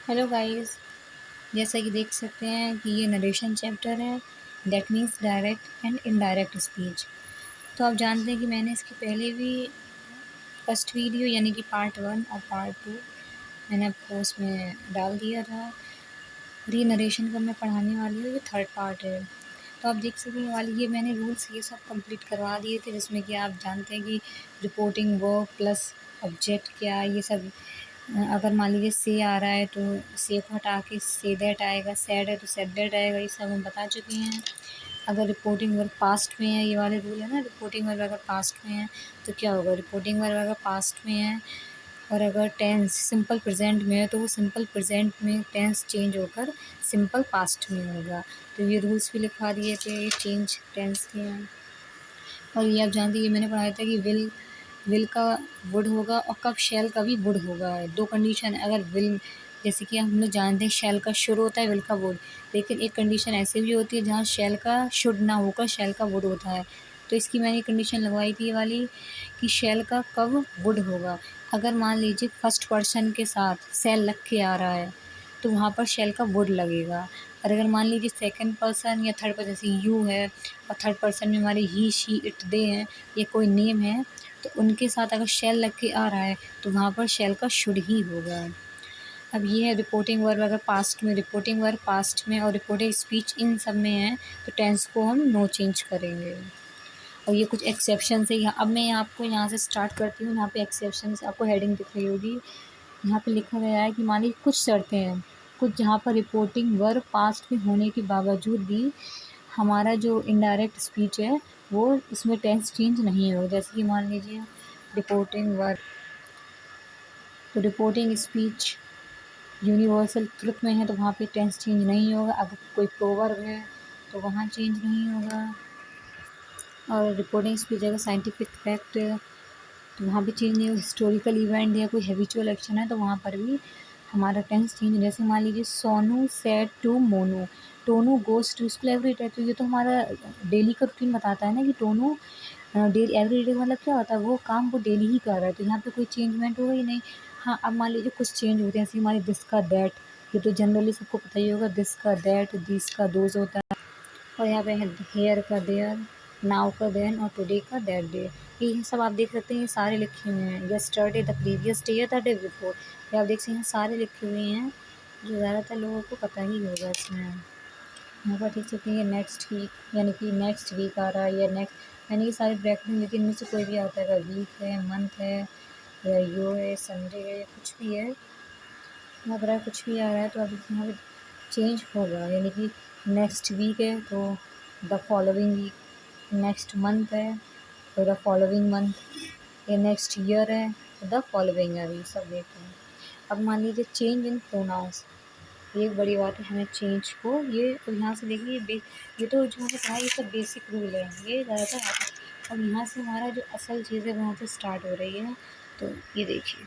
Hello guys. जैसा कि देख सकते हैं कि ये नरेशन चैप्टर है, that means direct and indirect speech. तो आप जानते हैं कि मैंने इसके पहले भी फर्स्ट वीडियो यानी कि पार्ट 1 और पार्ट 2 मैंने आपको उसमें डाल दिया था। और ये नरेशन का मैं पढ़ाने वाली हूँ, ये थर्ड पार्ट है। तो आप देख सकते हैं वाली ये मैंने रूल्स ये सब कंप्लीट करवा दिए थे, जिसमें कि आप जानते हैं कि रिपोर्टिंग वर्ब प्लस ऑब्जेक्ट क्या, ये सब अगर मान लीजिए से आ रहा है तो से को हटा के से दैट आएगा, सैड है तो सैड दैट आएगा, ये सब हम बता चुके हैं। अगर रिपोर्टिंग वर्ब पास्ट में है, ये वाले रूल है ना, रिपोर्टिंग वर्ब अगर पास्ट में है तो क्या होगा, रिपोर्टिंग वर्ब अगर पास्ट में है और अगर टेंस सिंपल प्रेजेंट में है तो वो सिंपल प्रेजेंट में टेंस चेंज होकर सिंपल पास्ट में होगा। तो ये रूल्स भी लिखवा दिए थे, ये चेंज टेंस के हैं। और ये आप जानते हैं, ये मैंने पढ़ाया था कि विल का वुड होगा और कब शैल का भी वुड होगा। दो कंडीशन है, अगर विल जैसे कि हम लोग जानते हैं शैल का शुड होता है, विल का वुड, लेकिन एक कंडीशन ऐसी भी होती है जहाँ शैल का शुड ना होकर शैल का वुड होता है। तो इसकी मैंने कंडीशन लगवाई थी ये वाली कि शैल का कब वुड होगा। अगर मान लीजिए फर्स्ट पर्सन के साथ शैल लग के आ रहा है तो वहाँ पर शैल का वुड लगेगा। और अगर मान लीजिए सेकंड पर्सन या थर्ड पर्सन, जैसे यू है और थर्ड पर्सन में हमारे ही शी इट दे हैं, ये कोई नेम है, तो उनके साथ अगर शैल लग के आ रहा है तो वहाँ पर शैल का शुड ही होगा। अब ये है रिपोर्टिंग वर्ब अगर पास्ट में, रिपोर्टिंग वर्ब पास्ट में और रिपोर्टिंग स्पीच इन सब में है तो टेंस को हम नो चेंज करेंगे। और ये कुछ एक्सेप्शन है यहाँ। अब मैं आपको यहाँ से स्टार्ट करती हूँ। यहाँ पे एक्सेप्शन आपको हेडिंग दिख रही होगी, यहाँ पे लिखा गया है कि मान लीजिए कुछ शर्तें हैं, कुछ जहाँ पर रिपोर्टिंग वर्ब पास्ट में होने के बावजूद भी हमारा जो इनडायरेक्ट स्पीच है वो इसमें टेंस चेंज नहीं होगा। जैसे कि मान लीजिए रिपोर्टिंग वर्ब, तो रिपोर्टिंग स्पीच यूनिवर्सल ट्रुथ में है तो वहाँ पे टेंस चेंज नहीं होगा। अगर कोई प्रोवर्ब है तो वहाँ चेंज नहीं होगा। और रिपोर्टिंग स्पीच अगर साइंटिफिक फैक्ट तो वहाँ भी चेंज नहीं होगा। हिस्टोरिकल इवेंट या कोई हैबिचुअल एक्शन है तो वहाँ पर भी हमारा टेंस चेंज। जैसे मान लीजिए Sonu said to Monu, Tonu goes to school every day, तो ये तो हमारा डेली का रूटीन बताता है ना कि टोनू डेली एवरी डे मतलब क्या होता है, वो काम वो डेली ही कर रहा है, तो यहाँ पे कोई चेंजमेंट होगा ही नहीं। हाँ, अब मान लीजिए कुछ चेंज होते हैं, जैसे हमारी दिस का दैट, ये तो जनरली सबको पता ही होगा, दिस का दैट, दिस का दोज होता है। और यहाँ पे है हेयर का देयर, नाउ का देन और टुडे का दैट डे। ये सब आप देख सकते हैं, ये सारे लिखे हुए हैं। यस्टरडे द प्रीवियस डे या द डे बिफोर, ये आप देख सकते हैं सारे लिखे हुए हैं, जो ज़्यादातर लोगों को पता ही होगा इसमें। यहाँ पर देख सकते हैं नेक्स्ट वीक यानी कि नेक्स्ट वीक आ रहा है या नेक्स्ट, यानी कि सारे ब्रैकेट में, लेकिन इनमें से कोई भी आता है, अगर वीक है, मंथ है या यो है, संडे है या कुछ भी है, यहाँ पर कुछ भी आ रहा है तो अब यहाँ पे चेंज होगा। यानी कि नेक्स्ट वीक है तो the following week, next month है तो द फॉलोइंग मंथ, या नेक्स्ट ईयर है तो द फॉलोइंग ईयर, ये सब देखते हैं। अब मान लीजिए चेंज इन प्रोनाउंस, ये एक बड़ी बात है, हमें चेंज को ये तो यहाँ से देखिए ये तो जो मैंने कहा ये सब बेसिक रूल है, ये ज़्यादातर आता है। अब यहाँ से हमारा जो असल चीज़ है वहाँ से स्टार्ट हो रही है। तो ये देखिए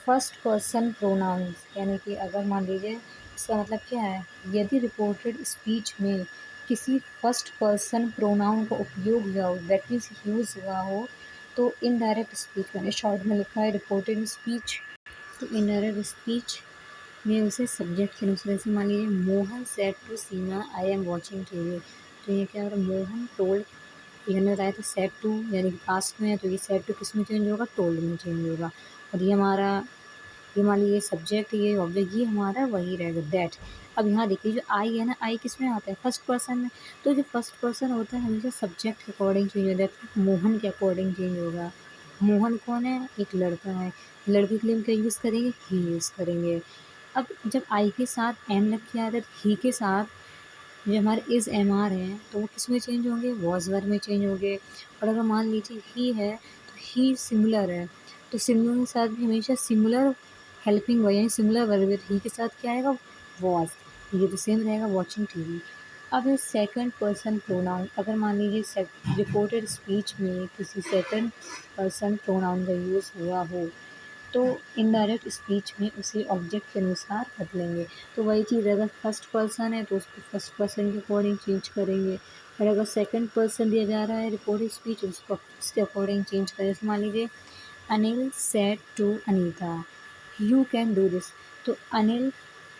फर्स्ट पर्सन प्रोनाउंस, यानी कि अगर मान लीजिए इसका मतलब क्या है, यदि रिपोर्टेड स्पीच में किसी फर्स्ट पर्सन प्रोनाउन का उपयोग हुआ हो, दैट मीन्स यूज़ हुआ हो, तो इनडायरेक्ट स्पीच, मैंने शॉर्ट में लिखा है रिपोर्टेड स्पीच, तो इनडायरेक्ट स्पीच में उसे सब्जेक्ट के अनुसार, जैसे मान लीजिए Mohan said to Seema I am watching TV, तो ये क्या हो रहा है, मोहन टोल्ड, ये हमने बताया था सेड टू यानी कि पास्ट में है तो ये सेड टू किस में चेंज होगा, टोल्ड में चेंज होगा। और ये हमारा, ये मान लीजिए सब्जेक्ट, ये ऑब्जेक्ट, ये हमारा वही रहेगा दैट। अब यहाँ देखिए जो आई है ना, आई किस में आता है, फर्स्ट पर्सन में, तो जो फर्स्ट पर्सन होता है हमेशा सब्जेक्ट के अकॉर्डिंग चेंज होता है, मोहन के अकॉर्डिंग चेंज होगा। मोहन कौन है, एक लड़का है, लड़के के लिए हम क्या यूज़ करेंगे, ही यूज़ करेंगे। अब जब आई के साथ एम लग के आता है तो ही के साथ जो हमारे इज़ एम आर हैं तो वो किस में चेंज होंगे, वॉज वर्ब में चेंज होंगे। और अगर मान लीजिए ही है तो ही सिमिलर है, तो सिमिलर के साथ भी हमेशा सिमिलर हेल्पिंग वर्ब यानी सिमिलर वर्ब है, तो ही के साथ क्या आएगा, वॉज, ये तो सेम रहेगा, वॉचिंग टीवी। अब है सेकंड पर्सन प्रोनाउन, अगर मान लीजिए रिपोर्टेड स्पीच में किसी सेकंड पर्सन प्रोनाउन का यूज़ हुआ हो तो इनडायरेक्ट स्पीच में उसे ऑब्जेक्ट के अनुसार बदलेंगे। तो वही चीज़, अगर फर्स्ट पर्सन है तो उसको फर्स्ट पर्सन के अकॉर्डिंग चेंज करेंगे, और अगर सेकंड पर्सन दिया जा रहा है रिपोर्टेड स्पीच उसको उसके अकॉर्डिंग चेंज करें। जैसे मान लीजिए Anil said to Anita, you can do this. तो अनिल,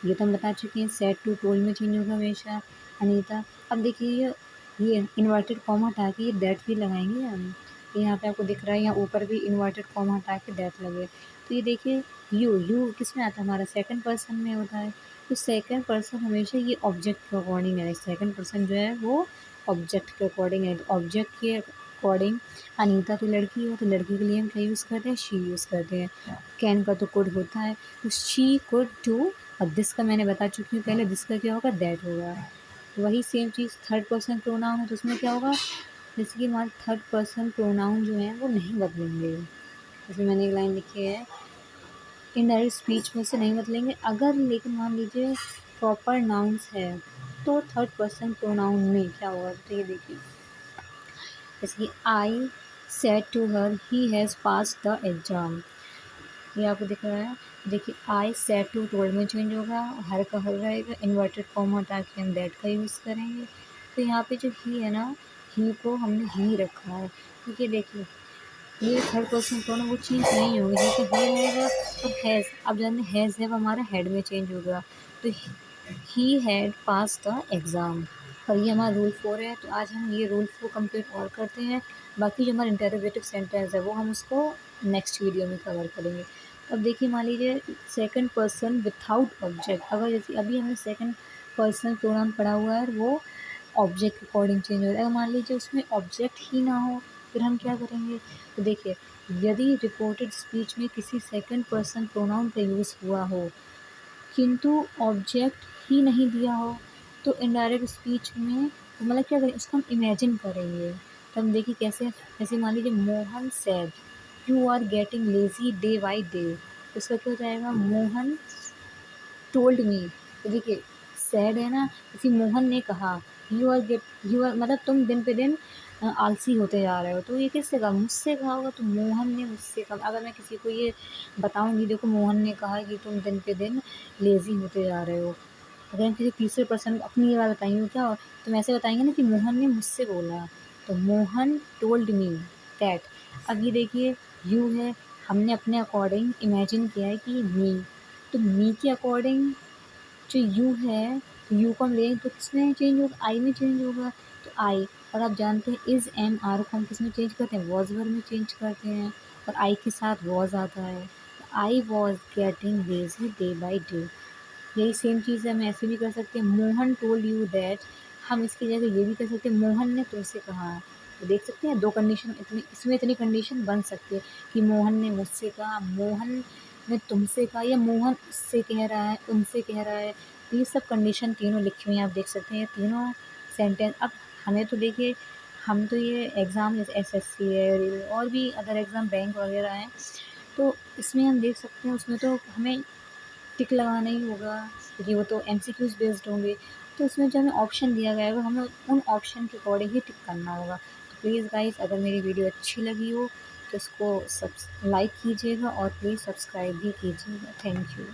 ये तो हम बता चुके हैं, सेड टू टोल्ड में चेंज होगा हमेशा। अनीता, अब देखिए ये इन्वर्टेड कॉमा हटा के ये दैट भी लगाएंगे हम। तो यहाँ पे आपको दिख रहा है, यहाँ ऊपर भी इन्वर्टेड कॉमा हटा के दैट लगे। तो ये देखिए यू किस में आता है, हमारा सेकंड पर्सन में होता है। तो सेकंड पर्सन हमेशा ये ऑब्जेक्ट के अकॉर्डिंग है, सेकंड पर्सन जो है वो ऑब्जेक्ट के अकॉर्डिंग है। तो ऑब्जेक्ट के अकॉर्डिंग अनीता तो लड़की हो, तो लड़की के लिए हम क्या यूज़ करते हैं, शी यूज़ करते हैं। कैन का तो कुड होता है, तो शी कुड डू। और दिस का मैंने बता चुकी हूँ पहले, दिस का क्या होगा, दैट होगा। वही सेम चीज़ थर्ड पर्सन प्रोनाउन है, तो उसमें क्या होगा, जैसे कि हमारे थर्ड पर्सन प्रोनाउन जो है वो नहीं बदलेंगे। जैसे मैंने एक लाइन लिखी है, इनडायरेक्ट स्पीच में से नहीं बदलेंगे अगर, लेकिन मान लीजिए प्रॉपर नाउन्स है तो थर्ड पर्सन प्रोनाउन में क्या होगा। तो ये देखिए, जैसे कि I said to her he has pass the exam, ये आपको दिख रहा है। देखिए आई सेड टू टोल्ड में चेंज होगा, हर का हर रहेगा, इन्वर्टेड कॉमा हटा के हम दैट का यूज़ करेंगे। तो यहाँ पे जो ही है ना, ही को हमने ही रखा है, क्योंकि देखिए ये थर्ड पर्सन प्रोनाउन वो चेंज नहीं होगी, जैसे ही रहेगा। और हैज़, आप जानते हैं हैज़ है वो हमारा हेड में चेंज होगा, तो he had pass the exam. और ये हमारा रूल 4 है, तो आज हम ये रूल 4 कंप्लीट और करते हैं। बाकी जो हमारा इंटरोगेटिव सेंटेंस है वो हम उसको नेक्स्ट वीडियो में कवर करेंगे। अब देखिए मान लीजिए सेकंड पर्सन विथआउट ऑब्जेक्ट, अगर जैसे अभी हमने सेकंड पर्सन प्रोनाउन पढ़ा हुआ है वो ऑब्जेक्ट के अकॉर्डिंग चेंज हो रहा है, अगर मान लीजिए उसमें ऑब्जेक्ट ही ना हो फिर हम क्या करेंगे। तो देखिए यदि रिपोर्टेड स्पीच में किसी सेकंड पर्सन प्रोनाउन का यूज़ हुआ हो किंतु ऑब्जेक्ट ही नहीं दिया हो, तो इनडायरेक्ट स्पीच में मतलब क्या करें, उसको हम इमेजिन करेंगे। तो हम देखिए कैसे, जैसे मान लीजिए Mohan said you are getting lazy day by day, उसका क्या हो जाएगा, मोहन टोल्ड मी। तो देखिए सैड है ना, किसी मोहन ने कहा, यू आर मतलब तुम दिन पे दिन आलसी होते जा रहे हो, तो ये किससे कहा, मुझसे कहा होगा, तो मोहन ने मुझसे कहा। अगर मैं किसी को ये बताऊंगी, देखो मोहन ने कहा कि तुम दिन पे दिन लेज़ी होते जा रहे हो, अगर हम किसी तीसरे पर्सन को अपनी ये बात बताएंगे क्या हो, तो हम ऐसे बताएंगे ना कि मोहन ने मुझसे बोला, तो मोहन टोल्ड मी दैट। अब ये देखिए यू है, हमने अपने अकॉर्डिंग इमेजिन किया है कि मी, तो मी के अकॉर्डिंग जो यू है, तो यू को हम लेंगे तो किसमें चेंज होगा, आई में चेंज होगा। तो आई, और आप जानते हैं इज़ एम आर को हम किसमें चेंज करते हैं, वॉज वर्ड में चेंज करते हैं, और आई के साथ वॉज आता है। तो I was getting lazy day by day, यही सेम चीज़ है, हम ऐसे भी कर सकते हैं, मोहन टोल्ड यू दैट। हम इसकी जगह ये भी कर सकते हैं, मोहन ने तुमसे कहा। तो देख सकते हैं दो कंडीशन, इतनी इसमें इतनी कंडीशन बन सकती है कि मोहन ने मुझसे कहा, मोहन ने तुमसे कहा, या मोहन उससे कह रहा है, उनसे कह रहा है। तो ये सब कंडीशन तीनों लिखी हुई हैं, आप देख सकते हैं तीनों सेंटेंस। अब हमें तो देखिए, हम तो ये एग्ज़ाम जैसे एसएससी है और भी अदर एग्ज़ाम बैंक वगैरह हैं, तो इसमें हम देख सकते हैं उसमें तो हमें टिक लगाना ही होगा, क्योंकि वो तो एमसीक्यूज़ बेस्ड होंगे। तो उसमें जो हमें ऑप्शन दिया गया है वो हमें उन ऑप्शन के अकॉर्डिंग ही टिक करना होगा। तो प्लीज़ गाइज़, अगर मेरी वीडियो अच्छी लगी हो तो इसको लाइक कीजिएगा और प्लीज़ सब्सक्राइब भी कीजिएगा। Thank you.